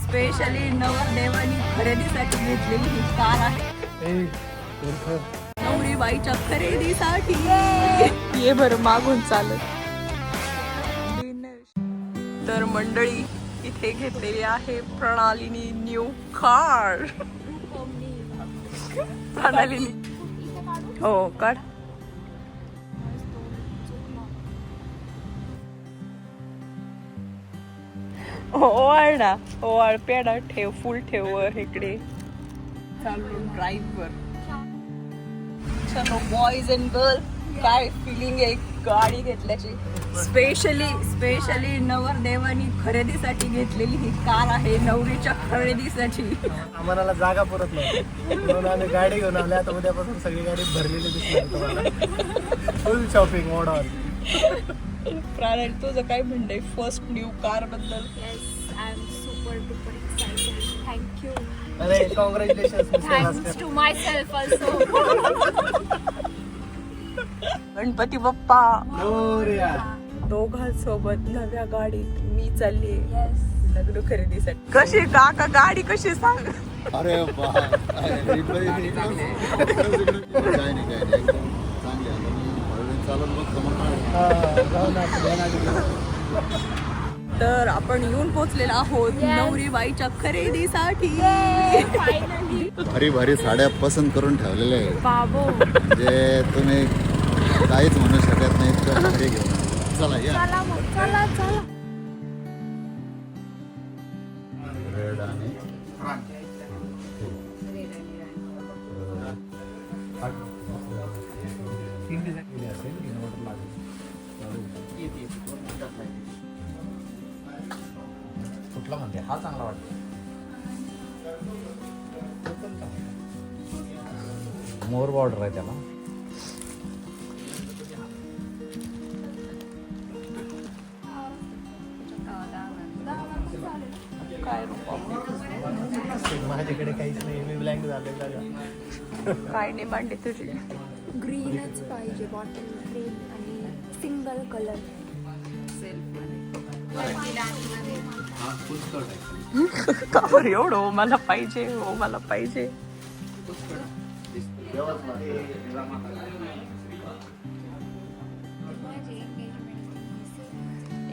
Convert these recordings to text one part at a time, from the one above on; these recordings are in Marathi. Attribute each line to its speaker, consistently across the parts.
Speaker 1: स्पेशली नवरदेवानी खरेदीसाठी घेतलेली ही कार आहे. नवरीबाईच्या खरेदीसाठी ये बरं मागून चालत. तर मंडळी इथे घेतलेली आहे प्रणालीनी न्यू कार. प्रणालीनी हो काढ. ओवाळ ना, ओवाळ पेडा ठेव, फुल ठेव इकडे. चालू ड्राईव्हवर. चलो बॉयज अँड गर्ल, काय फिलिंग आहे गाडी घेतल्याची. स्पेशली नवरदेवानी खरेदीसाठी घेतलेली ही कार आहे. नवरीच्या खरेदीसाठी.
Speaker 2: आम्हाला जागा पुरत नाही म्हणून आम्ही गाडी घेऊन आले. आता उद्यापासून सगळी गाडी भरलेली दिसणार तुम्हाला. Full shopping mode on.
Speaker 1: Pran तुझं काय म्हणणं फर्स्ट न्यू कार बद्दल?
Speaker 3: I am super duper excited. Thank you.
Speaker 2: अरे congratulations.
Speaker 3: Thanks to myself also.
Speaker 1: Ganpati Bappa.
Speaker 2: Morya.
Speaker 1: दोघांसोबत नव्या गाडीत मी चालली
Speaker 3: Yes.
Speaker 1: लग्न खरेदीसाठी. कशी काका गाडी कशी सांग?
Speaker 4: अरे
Speaker 1: तर आपण येऊन पोहोचलेलो आहोत नवरीबाईच्या खरेदीसाठी.
Speaker 3: Finally.
Speaker 4: भारी भारी साड्या पसंत करून ठेवलेल्या आहेत.
Speaker 3: बाबो.
Speaker 4: जे तुम्ही काहीच म्हणू शकत नाही इतकं भारी घेऊन. चला या.
Speaker 3: चला मग, चला चला.
Speaker 4: रेड आणि
Speaker 2: कुठला म्हणते हा चांगला वाटतो. मोर बॉर्डर आहे त्याला.
Speaker 1: काय
Speaker 2: माझ्याकडे काहीच नाही. मी ब्लँक झालेला.
Speaker 1: काय नाही मांडली तुझी.
Speaker 3: ग्रीनच पाहिजे. बॉटल ग्रीन आणि सिंगल कलर.
Speaker 1: का बरं एवढं हो मला पाहिजे, हो मला पाहिजे.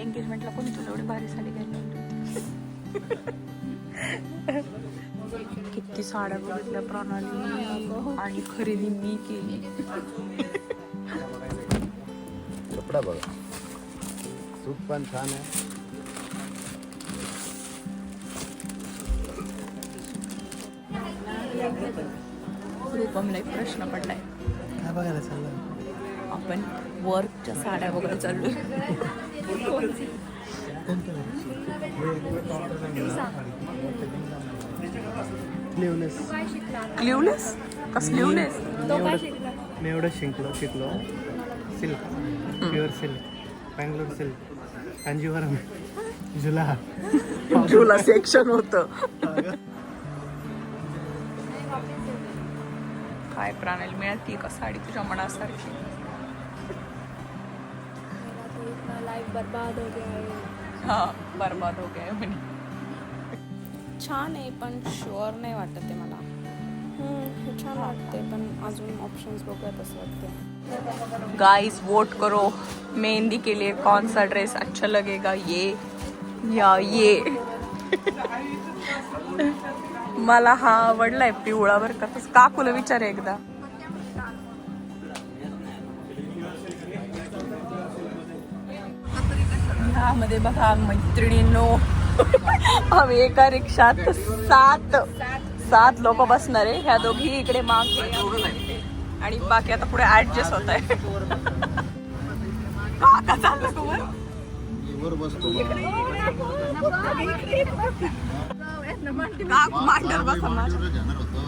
Speaker 1: एंगेजमेंटला कोणी तुला एवढी भारी साडी घ्यायला किती साड्या बघितल्या प्रणाली आणि खरेदी मी केली.
Speaker 4: कपडा बघा, सूट पण छान आहे.
Speaker 1: रूपमला एक प्रश्न पडलाय.
Speaker 2: काय बघायला चाललं?
Speaker 1: आपण वर्कच्या साड्या वगैरे चाललोय.
Speaker 2: स्लीवलेस.
Speaker 1: क्ल्यूलेस का स्लीवलेस?
Speaker 2: मी एवढं शिकलो silk, pure silk, Bangalore silk, Kanjeevaram, जुला.
Speaker 1: तुला सेक्शन होतं. काय प्राणाला मिळाली का साडी तुझ्या मनासारखी?
Speaker 3: लाइफ बर्बाद हो गया है.
Speaker 1: हा बर्बाद हो गया म्हणे.
Speaker 5: छान आहे पण शुअर नाही वाटत आहे मला. हे छान वाटते पण अजून ऑप्शन्स बघूयात असं वाटते.
Speaker 1: गाइस वोट करो मेहंदी के लिए कौन सा ड्रेस अच्छा लगेगा, ये या ये. मला हा आवडलाय पिवळा बरं का. तसं काकूला विचार एकदा. ह्यामध्ये बघा मैत्रिणींनो आम्ही एका रिक्षात सात लोक बसणार आहे. ह्या दोघी इकडे मागे आणि बाकी आता पुढे ऍडजस्ट होत आहे. काका चाललं तू
Speaker 4: वर बसतो.
Speaker 1: काकू मांडर बसा माझ्या.
Speaker 4: घेणार होतो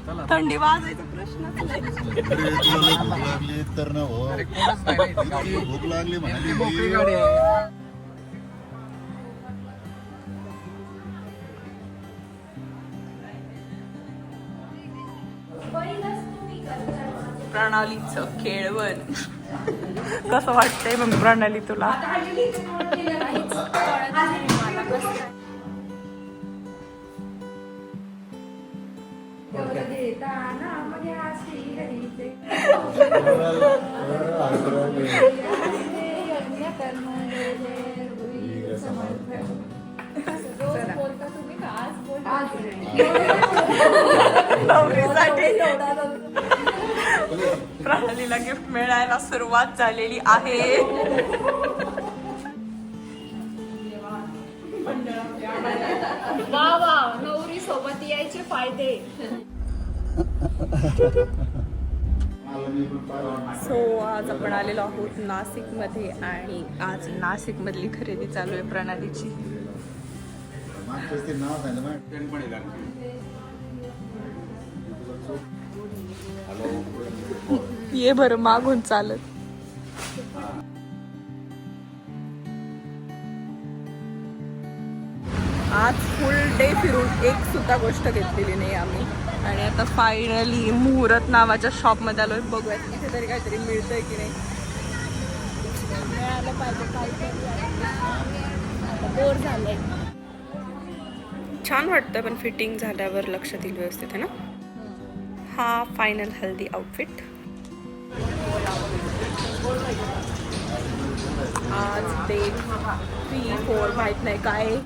Speaker 4: पण
Speaker 1: थंडी वाजायचा प्रश्न.
Speaker 4: तुला लई भूक लागली तर ना हो. इतकी भूक लागली म्हणाली मी.
Speaker 1: प्रणालीचं खेळवण कसं वाटतंय मग प्रणाली तुला? प्रणालीला गिफ्ट मिळायला सुरुवात झालेली आहे.
Speaker 3: वा वा, नवरी सोबत यायचे फायदे.
Speaker 1: सो आज आपण आलेलो आहोत नाशिकमध्ये आणि आज नाशिकमधली खरेदी चालू आहे प्रणालीची. ये बरं मागून चालत. आज फुल डे फिरून एक सुद्धा गोष्ट घेतलेली नाही आम्ही आणि आता फायनली मुहूर्त नावाच्या शॉपमध्ये आलोय. बघूयात इथे तरी काहीतरी मिळतंय की नाही.
Speaker 3: मिळालं पाहिजे काहीतरी. आता बोर झालंय.
Speaker 5: छान वाटतं पण फिटिंग झाल्यावर लक्षात येईल व्यवस्थित आहे ना. हा फायनल हेल्दी आउटफिट.
Speaker 1: आज डे 3-4 माहित नाही काय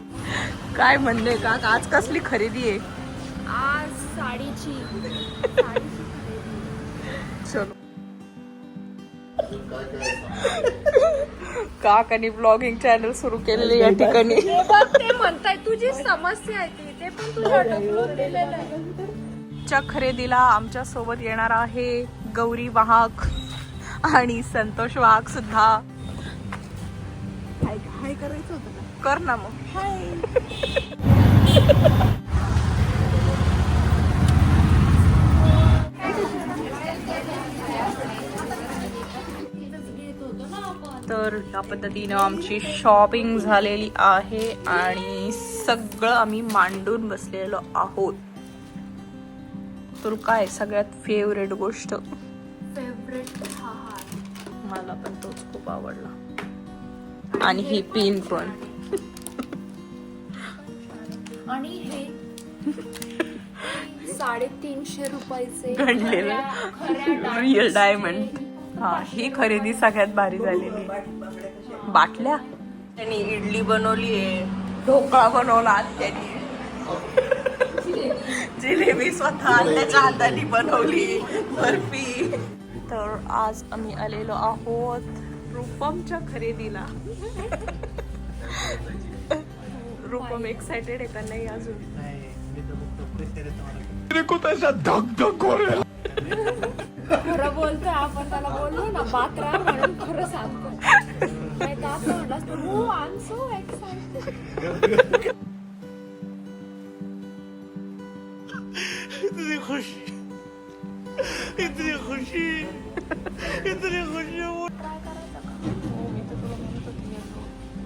Speaker 1: काय म्हणणे का आज कसली खरेदी आहे.
Speaker 3: आज साडीची
Speaker 1: चलो काकानी ब्लॉगिंग चॅनल सुरू केलेले या ठिकाणी.
Speaker 3: ते म्हणताय तुझी समस्या आहे ती, ते पण तुझ्या डोक्यावर दिलेलं आहे.
Speaker 1: च्या खरेदीला आमच्या सोबत येणार आहे गौरी वाहक आणि संतोष वाहक सुद्धा. हाय करायचं होतं ना, कर ना मग. तर या पद्धतीनं आमची शॉपिंग झालेली आहे आणि सगळं आम्ही मांडून बसलेलो आहोत. तर काय सगळ्यात फेवरेट गोष्ट,
Speaker 3: फेवरेट हा हार.
Speaker 1: मला पण तोच खूप आवडला आणि ही पिन पण.
Speaker 3: आणि हे 350 रुपयाचे
Speaker 1: घडलेलं रिअल डायमंड. हा ही खरेदी सगळ्यात भारी झालेली. बाटल्या त्यांनी इडली बनवली आहे, ढोकळा बनवला त्यांनी, जिलेबी स्वतः आत्याच्या हाताने बनवली, बर्फी. तर आज आम्ही आलेलो आहोत रूपमच्या खरेदीला. रूपम एक्साइटेड आहे का नाही अजून.
Speaker 3: खरं बोलतोय आपण, त्याला बोललो ना बात्रा म्हणून खरं सांगतो. नाही तर असं म्हटलं असतं, हो आय एम सो एक्साइटेड.
Speaker 2: इतनी खुशी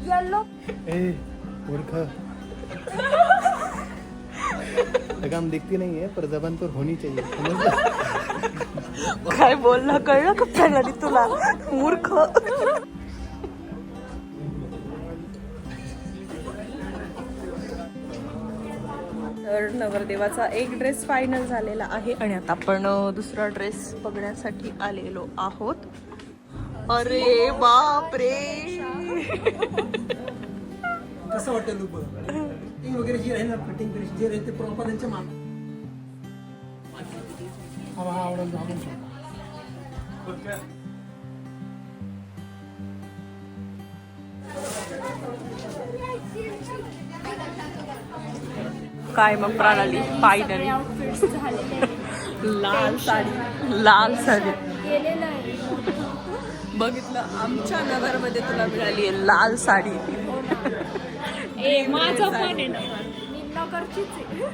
Speaker 3: येलो
Speaker 2: ए मूर्ख, लगाम दिखती नहीं है पर जबान पर होनी चाहिए, समझ?
Speaker 1: काय बोलला कळलं का प्रणाली तुला, मूर्ख. तर नवरदेवाचा एक ड्रेस फायनल झालेला आहे आणि आता आपण दुसरा ड्रेस बघण्यासाठी आलेलो आहोत. अरे बाप रे,
Speaker 2: कसं वाटतं लुक फिटिंग वगैरे जी आहे ना, फिटिंग जे राहील ते प्रॉपर त्यांच्या मान. हा आवडेल आपण
Speaker 1: काय मग प्रणाली फायनली
Speaker 3: आउटफिट्स झालेले,
Speaker 1: लाल साडी, लाल साडी
Speaker 3: केलेलं आहे.
Speaker 1: बघितलं आमच्या नगरमध्ये तुला मिळाली आहे लाल साडी.
Speaker 3: ए माझं पण आहे ना, मी नगरचीच आहे.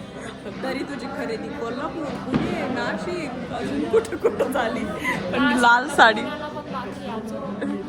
Speaker 1: तरी तुझी खरेदी कोल्हापूर, पुणे, नाशिक अजून कुठं कुठं झाली, पण लाल साडी.
Speaker 3: मला पण बाकी आहे अजून.